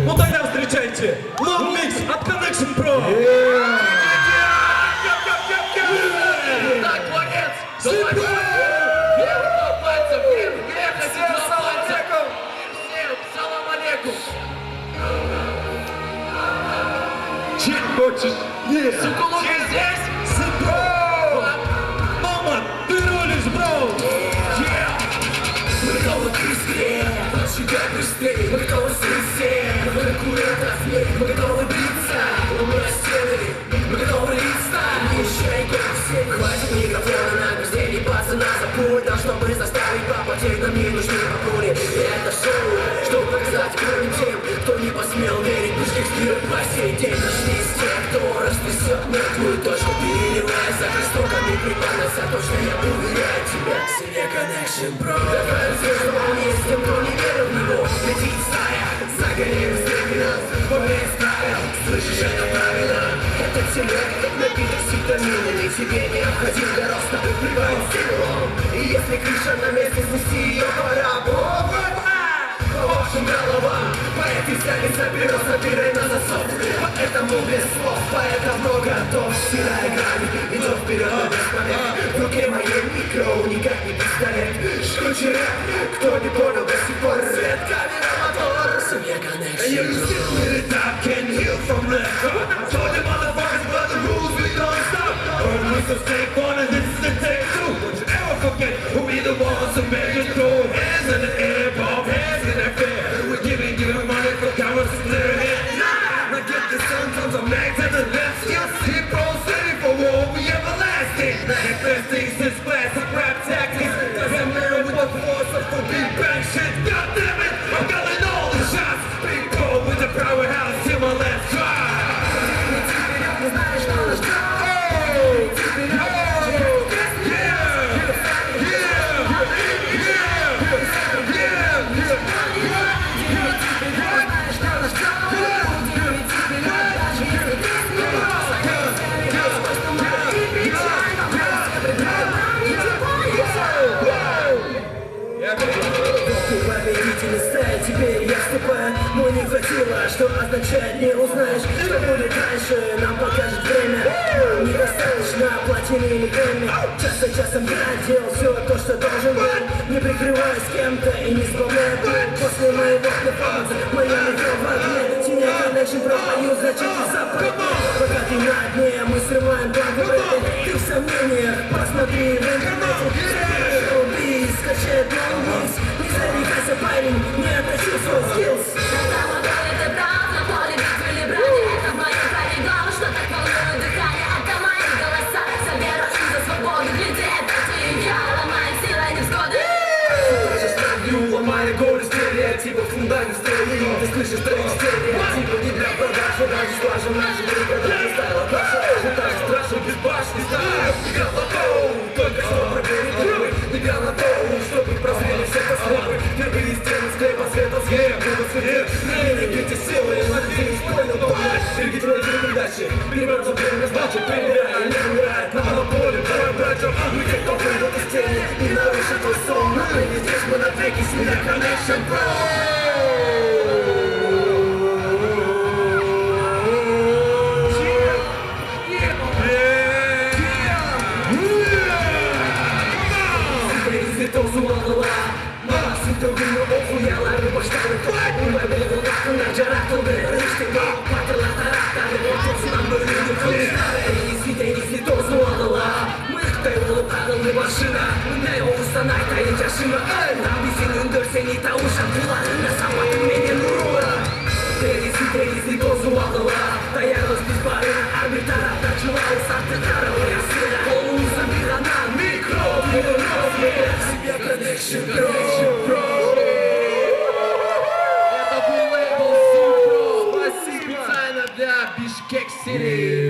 Ну тогда встречайте, Long Mix от Connection Pro. Так, молодец! Давай! Вверх, два пальца, вверх, вверх, эти два пальца! Всем салам алейкум! Чек хочешь? Есть. Сукулуки здесь? Бро! Мама, ты рулишь, бро! Мы готовы к искре, поджигай быстрее. Мы готовы слить всех, мы конкурентов нет. Мы готовы биться, ломая стены. Мы готовы литься, еще и год всем. Хватит микрофона на гвозде, пацана за пульт. А чтобы заставить попотеть, нам не нужны папули. Это шоу, чтобы показать кроме тем, кто не посмел верить в вперед по сей день. Нашли из тех, кто растрясет мертвую точку, переливаясь за крестоками, припадаться. Точно я уверяю тебя, себе Connection Pro. Давай звездам, он есть тем, кто не верил в него. Летит стая, загорелись времена, помесь правил, слышишь, это правильно. Этот селек, как напиток с витаминами, тебе необходим для роста, прибавить силу. И если крыша на месте, снести ее пора. По вашим головам поэты взяли за перо, забирай на засов. Поэтому без слов, поэтому готов. Стирая грани, идет вперед без побед. В руке моей микро, никак не пистолет. Жгучий рэп, кто не понял до сих пор. Свет, камера, мотор, семья Connection. And you still with it, I can heal from left. I told you motherfuckers about the rules, we don't stop. Burn with the snake on and this is the take two. Don't you ever forget who we the ones who made you throw hands in the air, bomb hands in the fair. We're giving money for cowards to clear it. Now get the sun, tons of mags and the left. Still hit pros ready for war, we everlasting. Infesting since classic rap tactics. Doesn't matter with the force of the big bang shit. God damn it, I'm calling all the shots. Big Pro with the powerhouse till my last try. Теперь я вступаю, но не хватило, что означает не узнаешь, что будет дальше, нам покажет время. Недостаточно платили или гэмми, час за часом я делал все то, что должен был, не прикрываясь кем-то и не сбавляя боль. После моего перформанса моя метро в огне, тебя Connection Pro пою, значит ты западный. Пока ты на дне, мы срываем банку рэпы, ты в сомнениях, посмотри в интернете. Руби, скачай Long Mix, не зарекайся, парень, не отточи свой skills. Это ладони, ты прав, на поле битвы или брани. Это в моем праве главное, что так волнует дыхание. Это мои голоса, за веру и за свободу. Гляди, это ты и я, ломаем силы невзгоды. Даже ставлю, ломая годы, стереотипы, фундамент строим. Ты слышишь, трек стереотипы не для продажи. Даже слажем наши бригады, стала наша. Ажиотаж страшен, без башни, стайл. Игра в лото, только что проверить трубы. Игра на то, чтобы прозрели все космопы. Впервые стены склепа света сгерем. Грубо свет, берегите силы, надеюсь, понял, помнишь. Берегите твои передачи, перебраться время сдачи. Проверяя, не умирает на монополе. Давай, братья, мы те, кто выйдут из тени и нарушит твой сон. Но мы не здесь, мы на треке, семья Connection Pro. Другими охуела, рыбаштаны тварь. Мы были в лаках, жарах, туды. Рышты, гол, паттерла, тарахтары. Вот нам были люди, старые. Если то злогола. Мы кто-то падал, не машина. Мы его устанай, таит яшина. Нам висен, ундерсен, и таушан. Буланы, на самом деле, нурура. Трези, то злогола. Таялась без барына, арбитара. Начала усадка, таровая сила. Полу забила на микро. Себя Connection Pro. Это был лейбл Супро. Специально для Бишкек Сити.